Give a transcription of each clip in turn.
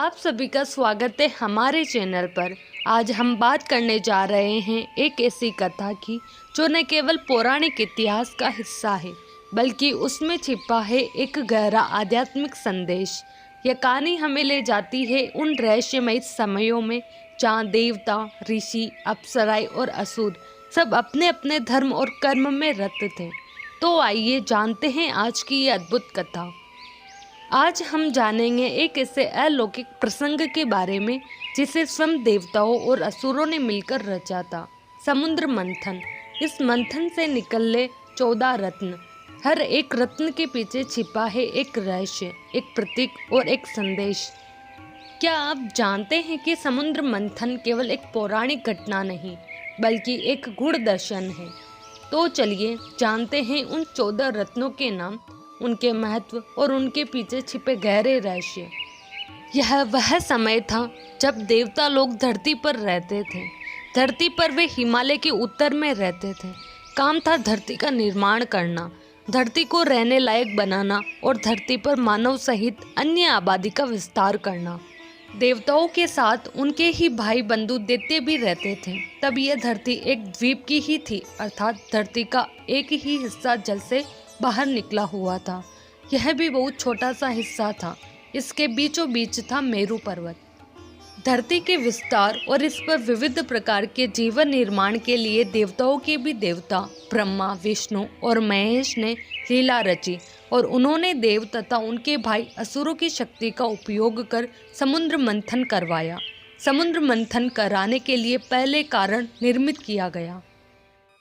आप सभी का स्वागत है हमारे चैनल पर। आज हम बात करने जा रहे हैं एक ऐसी कथा की जो न केवल पौराणिक इतिहास का हिस्सा है बल्कि उसमें छिपा है एक गहरा आध्यात्मिक संदेश। यह कहानी हमें ले जाती है उन रहस्यमय समयों में जहाँ देवता, ऋषि, अप्सराएं और असुर सब अपने अपने धर्म और कर्म में रत थे। तो आइए जानते हैं आज की ये अद्भुत कथा। आज हम जानेंगे एक ऐसे अलौकिक प्रसंग के बारे में जिसे स्वयं देवताओं और असुरों ने मिलकर रचा था, समुद्र मंथन। इस मंथन से निकले 14 रत्न। हर एक रत्न के पीछे छिपा है एक रहस्य, एक प्रतीक और एक संदेश। क्या आप जानते हैं कि समुद्र मंथन केवल एक पौराणिक घटना नहीं बल्कि एक गूढ़ दर्शन है। तो चलिए जानते हैं उन 14 रत्नों के नाम, उनके महत्व और उनके पीछे छिपे गहरे रहस्य। यह वह समय था जब देवता लोग धरती पर रहते थे। धरती पर वे हिमालय के उत्तर में रहते थे। काम था धरती का निर्माण करना, धरती को रहने लायक बनाना और धरती पर मानव सहित अन्य आबादी का विस्तार करना। देवताओं के साथ उनके ही भाई बंधु दैत्य भी रहते थे। तब यह धरती एक द्वीप की ही थी, अर्थात धरती का एक ही हिस्सा जल से बाहर निकला हुआ था। यह भी बहुत छोटा सा हिस्सा था। इसके बीचों बीच था मेरु पर्वत। धरती के विस्तार और इस पर विविध प्रकार के जीवन निर्माण के लिए देवताओं के भी देवता ब्रह्मा, विष्णु और महेश ने लीला रची और उन्होंने देव तथा उनके भाई असुरों की शक्ति का उपयोग कर समुद्र मंथन करवाया। समुद्र मंथन कराने के लिए पहले कारण निर्मित किया गया।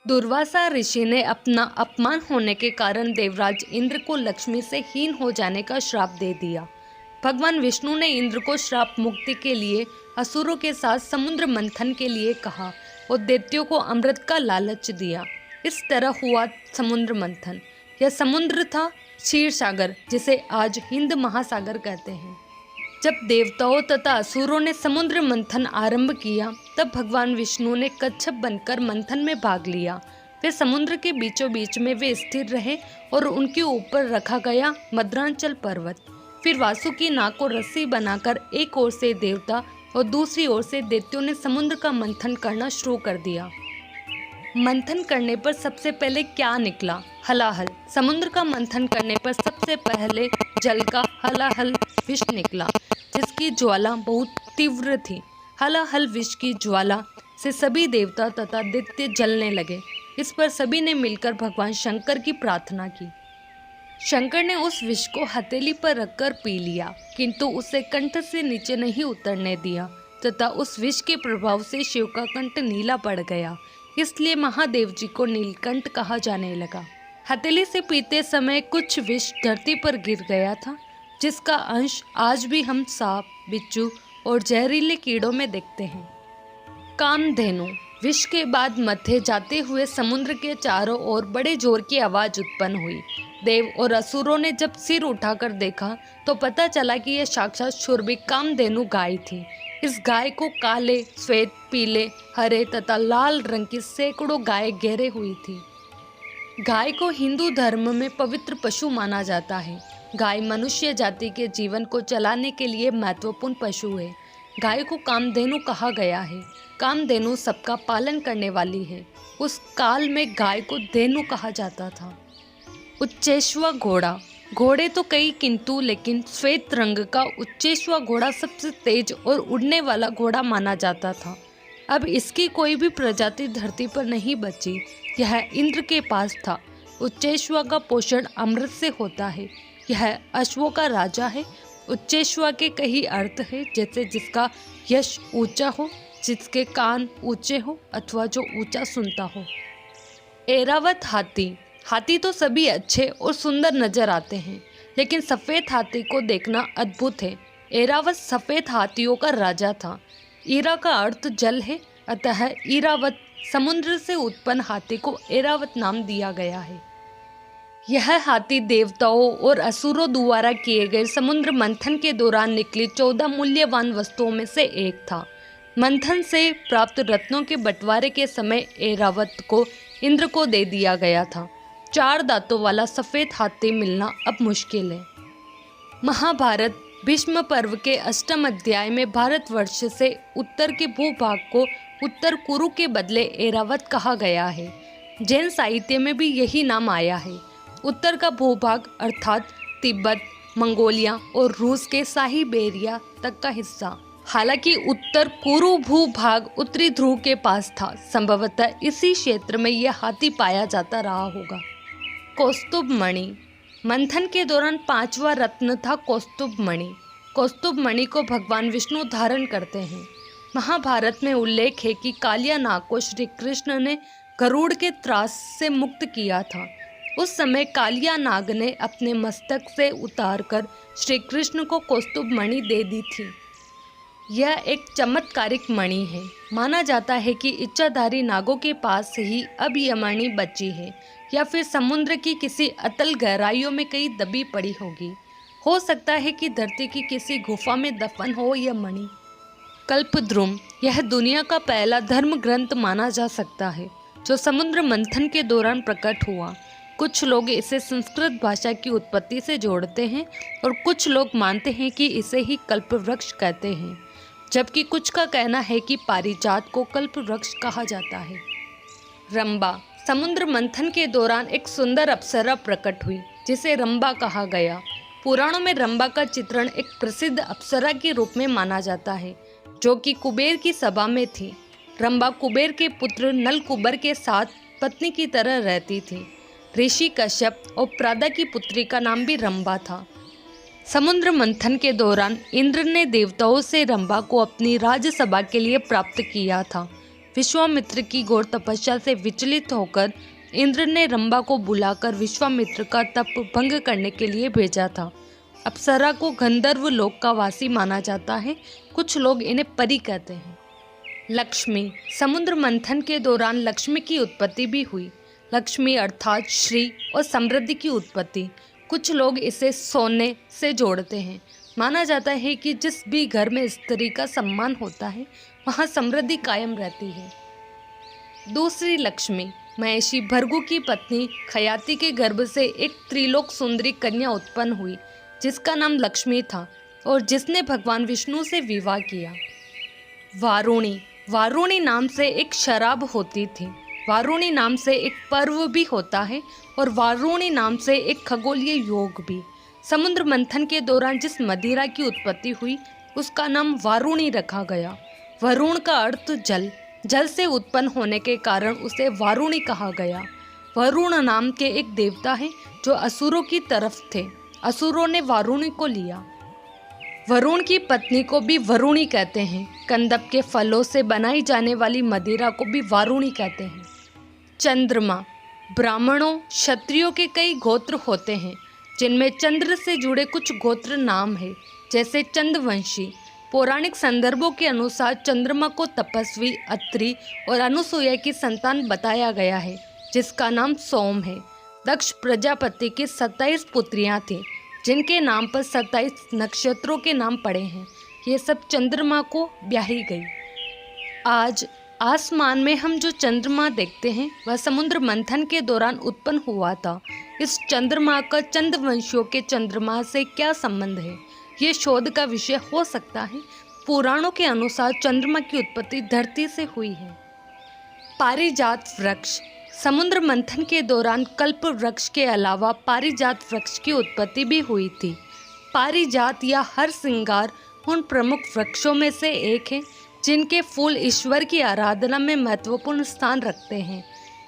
दुर्वासा ऋषि ने अपना अपमान होने के कारण देवराज इंद्र को लक्ष्मी से हीन हो जाने का श्राप दे दिया। भगवान विष्णु ने इंद्र को श्राप मुक्ति के लिए असुरों के साथ समुद्र मंथन के लिए कहा और दैत्यों को अमृत का लालच दिया। इस तरह हुआ समुद्र मंथन। यह समुद्र था क्षीर सागर, जिसे आज हिंद महासागर कहते हैं। जब देवताओं तथा असुरों ने समुद्र मंथन आरंभ किया तब भगवान विष्णु ने कच्छप बनकर मंथन में भाग लिया। वे समुद्र के बीचों बीच में वे स्थिर रहे और उनके ऊपर रखा गया मद्रांचल पर्वत। फिर वासुकी नाग को रस्सी बनाकर एक ओर से देवता और दूसरी ओर से दैत्यों ने समुद्र का मंथन करना शुरू कर दिया। मंथन करने पर सबसे पहले क्या निकला? हलाहल। समुद्र का मंथन करने पर सबसे पहले जल का हलाहल विष निकला, जिसकी ज्वाला बहुत तीव्र थी। हलाहल विष की ज्वाला से सभी देवता तथा दैत्य जलने लगे। इस पर सभी ने मिलकर भगवान शंकर की प्रार्थना की। शंकर ने उस विष को हथेली पर रखकर पी लिया, किंतु उसे कंठ से नीचे नहीं उतरने दिया तथा उस विष के प्रभाव से शिव का कंठ नीला पड़ गया। इसलिए महादेव जी को नीलकंठ कहा जाने लगा। हथेली से पीते समय कुछ विष धरती पर गिर गया था, जिसका अंश आज भी हम सांप, बिच्छू और जहरीले कीड़ों में देखते हैं। कामधेनु। विष के बाद मथे जाते हुए समुद्र के चारों ओर बड़े जोर की आवाज उत्पन्न हुई। देव और असुरों ने जब सिर उठाकर देखा तो पता चला कि यह साक्षात शूरबी कामधेनु गाय थी। इस गाय को काले, श्वेत, पीले, हरे तथा लाल रंग की सैकड़ों गाय घेरे हुई थी। गाय को हिंदू धर्म में पवित्र पशु माना जाता है। गाय मनुष्य जाति के जीवन को चलाने के लिए महत्वपूर्ण पशु है। गाय को कामधेनु कहा गया है। कामधेनु सबका पालन करने वाली है। उस काल में गाय को धेनु कहा जाता था। उच्चेश्वा घोड़ा। घोड़े तो कई किंतु लेकिन श्वेत रंग का उच्चेश्वा घोड़ा सबसे तेज और उड़ने वाला घोड़ा माना जाता था। अब इसकी कोई भी प्रजाति धरती पर नहीं बची। यह इंद्र के पास था। उच्चेश्वा का पोषण अमृत से होता है। यह अश्वों का राजा है। उच्चेश्वा के कई अर्थ है, जैसे जिसका यश ऊंचा हो, जिसके कान ऊंचे हो अथवा जो ऊंचा सुनता हो। ऐरावत हाथी। हाथी तो सभी अच्छे और सुंदर नजर आते हैं, लेकिन सफ़ेद हाथी को देखना अद्भुत है। ऐरावत सफ़ेद हाथियों का राजा था। ईरा का अर्थ जल है, अतः ऐरावत समुद्र से उत्पन्न हाथी को ऐरावत नाम दिया गया है। यह हाथी देवताओं और असुरों द्वारा किए गए समुद्र मंथन के दौरान निकली 14 मूल्यवान वस्तुओं में से एक था। मंथन से प्राप्त रत्नों के बंटवारे के समय ऐरावत को इंद्र को दे दिया गया था। 4 दांतों वाला सफ़ेद हाथी मिलना अब मुश्किल है। महाभारत भीष्म पर्व के अष्टम अध्याय में भारतवर्ष से उत्तर के भूभाग को उत्तर कुरु के बदले ऐरावत कहा गया है। जैन साहित्य में भी यही नाम आया है। उत्तर का भूभाग अर्थात तिब्बत, मंगोलिया और रूस के साइबेरिया तक का हिस्सा। हालांकि उत्तर कुरु भूभाग उत्तरी ध्रुव के पास था। संभवतः इसी क्षेत्र में यह हाथी पाया जाता रहा होगा। कौस्तुभ मणि। मंथन के दौरान 5वां रत्न था कौस्तुभ मणि। कौस्तुभ मणि को भगवान विष्णु धारण करते हैं। महाभारत में उल्लेख है कि कालिया नाग को श्री कृष्ण ने गरुड़ के त्रास से मुक्त किया था। उस समय कालिया नाग ने अपने मस्तक से उतारकर श्री कृष्ण को कौस्तुभ मणि दे दी थी। यह एक चमत्कारिक मणि है। माना जाता है कि इच्छाधारी नागों के पास ही अब यह मणि बची है, या फिर समुद्र की किसी अतल गहराइयों में कहीं दबी पड़ी होगी। हो सकता है कि धरती की किसी गुफा में दफन हो यह मणि। कल्पद्रुम। यह दुनिया का पहला धर्म ग्रंथ माना जा सकता है जो समुद्र मंथन के दौरान प्रकट हुआ। कुछ लोग इसे संस्कृत भाषा की उत्पत्ति से जोड़ते हैं और कुछ लोग मानते हैं कि इसे ही कल्पवृक्ष कहते हैं, जबकि कुछ का कहना है कि पारिजात को कल्पवृक्ष कहा जाता है। रंबा। समुद्र मंथन के दौरान एक सुंदर अप्सरा प्रकट हुई जिसे रंबा कहा गया। पुराणों में रंबा का चित्रण एक प्रसिद्ध अप्सरा के रूप में माना जाता है जो कि कुबेर की सभा में थी। रंबा कुबेर के पुत्र नलकुबर के साथ पत्नी की तरह रहती थी। ऋषि कश्यप और प्रादा की पुत्री का नाम भी रंबा था। समुद्र मंथन के दौरान इंद्र ने देवताओं से रंबा को अपनी राजसभा के लिए प्राप्त किया था। विश्वामित्र की घोर तपस्या से विचलित होकर इंद्र ने रंबा को बुलाकर विश्वामित्र का तप भंग करने के लिए भेजा था। अप्सरा को गंधर्व लोक का वासी माना जाता है। कुछ लोग इन्हें परी कहते हैं। लक्ष्मी। समुद्र मंथन के दौरान लक्ष्मी की उत्पत्ति भी हुई। लक्ष्मी अर्थात श्री और समृद्धि की उत्पत्ति। कुछ लोग इसे सोने से जोड़ते हैं। माना जाता है कि जिस भी घर में स्त्री का सम्मान होता है वहाँ समृद्धि कायम रहती है। दूसरी लक्ष्मी। महिषी भृगु की पत्नी खयाति के गर्भ से एक त्रिलोक सुंदरी कन्या उत्पन्न हुई जिसका नाम लक्ष्मी था और जिसने भगवान विष्णु से विवाह किया। वारुणी। वारुणी नाम से एक शराब होती थी। वारुणी नाम से एक पर्व भी होता है और वारुणी नाम से एक खगोलीय योग भी। समुद्र मंथन के दौरान जिस मदिरा की उत्पत्ति हुई उसका नाम वारुणी रखा गया। वरुण का अर्थ जल। जल से उत्पन्न होने के कारण उसे वारुणी कहा गया। वरुण नाम के एक देवता हैं जो असुरों की तरफ थे। असुरों ने वारुणी को लिया। वरुण की पत्नी को भी वरुणी कहते हैं। कंदप के फलों से बनाई जाने वाली मदिरा को भी वारुणी कहते हैं। चंद्रमा। ब्राह्मणों क्षत्रियों के कई गोत्र होते हैं जिनमें चंद्र से जुड़े कुछ गोत्र नाम है, जैसे चंद्रवंशी। पौराणिक संदर्भों के अनुसार चंद्रमा को तपस्वी अत्रि और अनुसूया की संतान बताया गया है जिसका नाम सोम है। दक्ष प्रजापति की 27 पुत्रियां थीं जिनके नाम पर 27 नक्षत्रों के नाम पड़े हैं। ये सब चंद्रमा को ब्याही गई। आज आसमान में हम जो चंद्रमा देखते हैं वह समुद्र मंथन के दौरान उत्पन्न हुआ था। इस चंद्रमा का चंद्रवंशियों के चंद्रमा से क्या संबंध है, ये शोध का विषय हो सकता है। पुराणों के अनुसार चंद्रमा की उत्पत्ति धरती से हुई है। पारिजात वृक्ष। समुद्र मंथन के दौरान कल्प वृक्ष के अलावा पारिजात वृक्ष की उत्पत्ति भी हुई थी। पारिजात या हर श्रृंगार उन प्रमुख वृक्षों में से एक है जिनके फूल ईश्वर की आराधना में महत्वपूर्ण स्थान रखते हैं।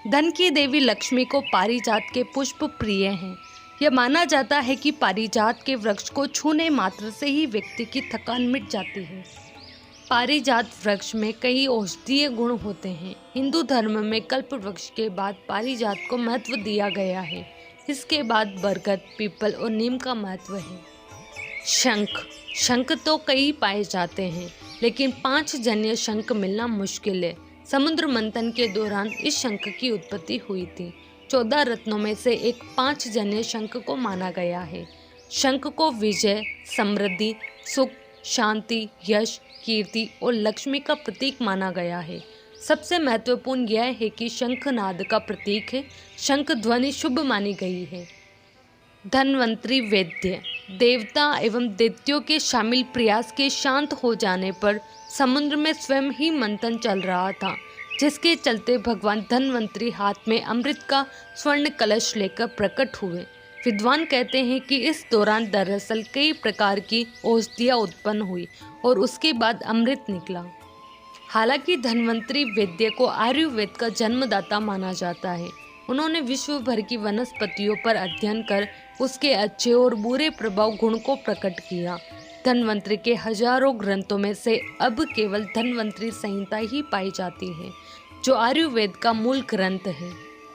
धन की देवी लक्ष्मी को पारिजात के पुष्प प्रिय हैं। यह माना जाता है कि पारिजात के वृक्ष को छूने मात्र से ही व्यक्ति की थकान मिट जाती है। पारिजात वृक्ष में कई औषधीय गुण होते हैं। हिंदू धर्म में कल्प वृक्ष के बाद पारिजात को महत्व दिया गया है। इसके बाद बरगद, पीपल और नीम का महत्व है। शंख। शंख तो कई पाए जाते हैं लेकिन 5 जन्य शंख मिलना मुश्किल है। समुद्र मंथन के दौरान इस शंख की उत्पत्ति हुई थी। 14 रत्नों में से एक 5 जन्य शंख को माना गया है। शंख को विजय, समृद्धि, सुख, शांति, यश, कीर्ति और लक्ष्मी का प्रतीक माना गया है। सबसे महत्वपूर्ण यह है कि शंखनाद का प्रतीक है। शंख ध्वनि शुभ मानी गई है। धन्वंतरी वैद्य। देवता एवं दैत्यों के शामिल प्रयास के शांत हो जाने पर समुद्र में स्वयं ही मंथन चल रहा था, जिसके चलते भगवान धन्वंतरी हाथ में अमृत का स्वर्ण कलश लेकर प्रकट हुए। विद्वान कहते हैं कि इस दौरान दरअसल कई प्रकार की औषधियाँ उत्पन्न हुई और उसके बाद अमृत निकला। हालांकि धन्वंतरी वैद्य को आयुर्वेद का जन्मदाता माना जाता है। उन्होंने विश्व भर की वनस्पतियों पर अध्ययन कर उसके अच्छे और बुरे प्रभाव गुण को प्रकट किया। धन्वंतरी के हजारों ग्रंथों में से अब केवल धन्वंतरी संहिता ही पाई जाती है, जो आयुर्वेद का मूल ग्रंथ है।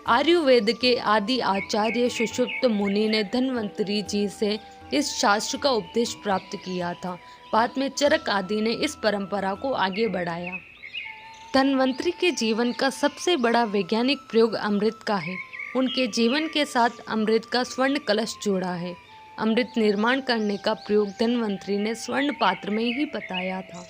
आयुर्वेद के आदि आचार्य सुषुप्त मुनि ने धन्वंतरी जी से इस शास्त्र का उपदेश प्राप्त किया था। बाद में चरक आदि ने इस परंपरा को आगे बढ़ाया। धन्वंतरी के जीवन का सबसे बड़ा वैज्ञानिक प्रयोग अमृत का है। उनके जीवन के साथ अमृत का स्वर्ण कलश जोड़ा है। अमृत निर्माण करने का प्रयोग धन्वंतरी ने स्वर्ण पात्र में ही बताया था।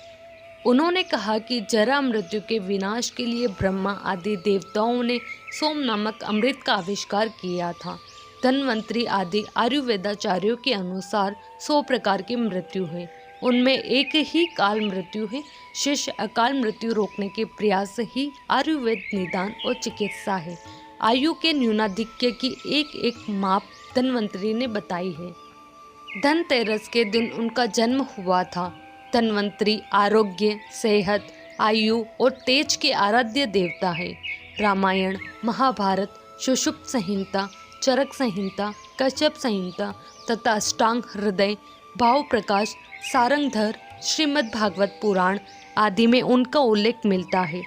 उन्होंने कहा कि जरा मृत्यु के विनाश के लिए ब्रह्मा आदि देवताओं ने सोम नामक अमृत का आविष्कार किया था। धन्वंतरी आदि आयुर्वेदाचार्यों के अनुसार 100 प्रकार की मृत्यु है। उनमें एक ही काल मृत्यु है। शेष अकाल मृत्यु रोकने के प्रयास ही आयुर्वेद निदान और चिकित्सा है। आयु के न्यूनाधिक्य की एक एक माप धन्वंतरी ने बताई है। धनतेरस के दिन उनका जन्म हुआ था। धन्वंतरी आरोग्य, सेहत, आयु और तेज के आराध्य देवता है। रामायण, महाभारत, सुषुप्त संहिता, चरक संहिता, कश्यप संहिता तथा अष्टांग हृदय, भाव प्रकाश, सारंगधर, श्रीमद् भागवत पुराण आदि में उनका उल्लेख मिलता है।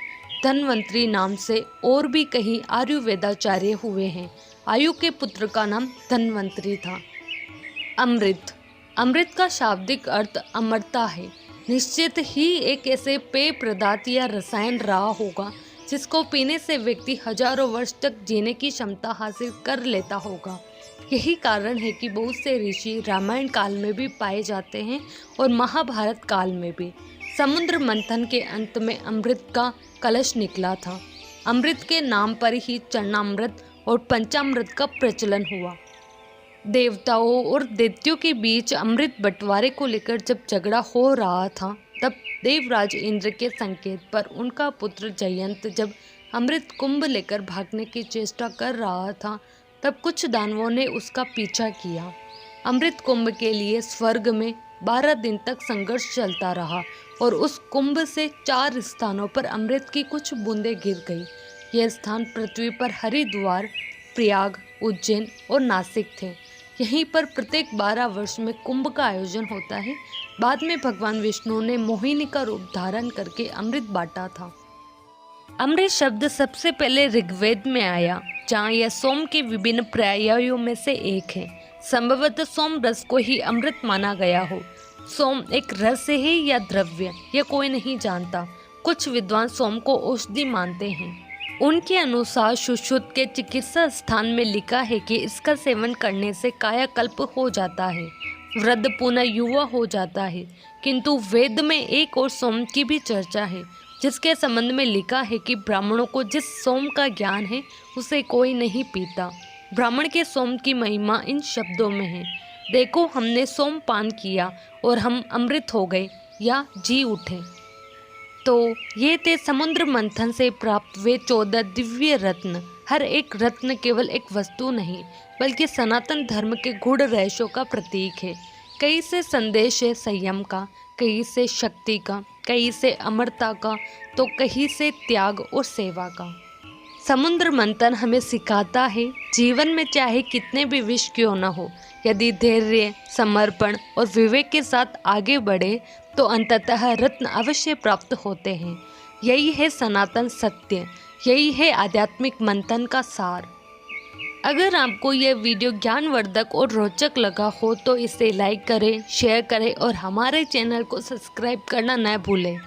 धन्वंतरी नाम से और भी कई आयुर्वेदाचार्य हुए हैं। आयु के पुत्र का नाम धन्वंतरी था। अमृत। अमृत का शाब्दिक अर्थ अमरता है। निश्चित ही एक ऐसे पेय पदार्थ या रसायन रहा होगा जिसको पीने से व्यक्ति हजारों वर्ष तक जीने की क्षमता हासिल कर लेता होगा। यही कारण है कि बहुत से ऋषि रामायण काल में भी पाए जाते हैं और महाभारत काल में भी। समुद्र मंथन के अंत में अमृत का कलश निकला था। अमृत के नाम पर ही चरणामृत और पंचामृत का प्रचलन हुआ। देवताओं और दैत्यों के बीच अमृत बंटवारे को लेकर जब झगड़ा हो रहा था, तब देवराज इंद्र के संकेत पर उनका पुत्र जयंत जब अमृत कुंभ लेकर भागने की चेष्टा कर रहा था, तब कुछ दानवों ने उसका पीछा किया। अमृत कुंभ के लिए स्वर्ग में 12 दिन तक संघर्ष चलता रहा और उस कुंभ से 4 स्थानों पर अमृत की कुछ बूंदें गिर गई। यह स्थान पृथ्वी पर हरिद्वार, प्रयाग, उज्जैन और नासिक थे। यहीं पर प्रत्येक 12 वर्ष में कुंभ का आयोजन होता है। बाद में भगवान विष्णु ने मोहिनी का रूप धारण करके अमृत बांटा था। अमृत शब्द सबसे पहले ऋग्वेद में आया, जहाँ यह सोम के विभिन्न पर्यायों में से एक है। संभवतः सोम रस को ही अमृत माना गया हो। सोम एक रस है या द्रव्य, यह कोई नहीं जानता। कुछ विद्वान सोम को औषधि मानते हैं। उनके अनुसार सुश्रुत के चिकित्सा स्थान में लिखा है कि इसका सेवन करने से कायाकल्प हो जाता है, वृद्ध पुनः युवा हो जाता है। किंतु वेद में एक और सोम की भी चर्चा है, जिसके संबंध में लिखा है कि ब्राह्मणों को जिस सोम का ज्ञान है उसे कोई नहीं पीता। ब्राह्मण के सोम की महिमा इन शब्दों में है, देखो हमने सोम पान किया और हम अमृत हो गए या जी उठे। तो ये थे समुद्र मंथन से प्राप्त वे 14 दिव्य रत्न। हर एक रत्न केवल एक वस्तु नहीं, बल्कि सनातन धर्म के गूढ़ रहस्यों का प्रतीक है। कई से संदेश है संयम का, कहीं से शक्ति का, कहीं से अमरता का, तो कहीं से त्याग और सेवा का। समुद्र मंथन हमें सिखाता है, जीवन में चाहे कितने भी विष क्यों न हो, यदि धैर्य, समर्पण और विवेक के साथ आगे बढ़े तो अंततः रत्न अवश्य प्राप्त होते हैं। यही है सनातन सत्य, यही है आध्यात्मिक मंथन का सार। अगर आपको यह वीडियो ज्ञानवर्धक और रोचक लगा हो तो इसे लाइक करें, शेयर करें और हमारे चैनल को सब्सक्राइब करना न भूलें।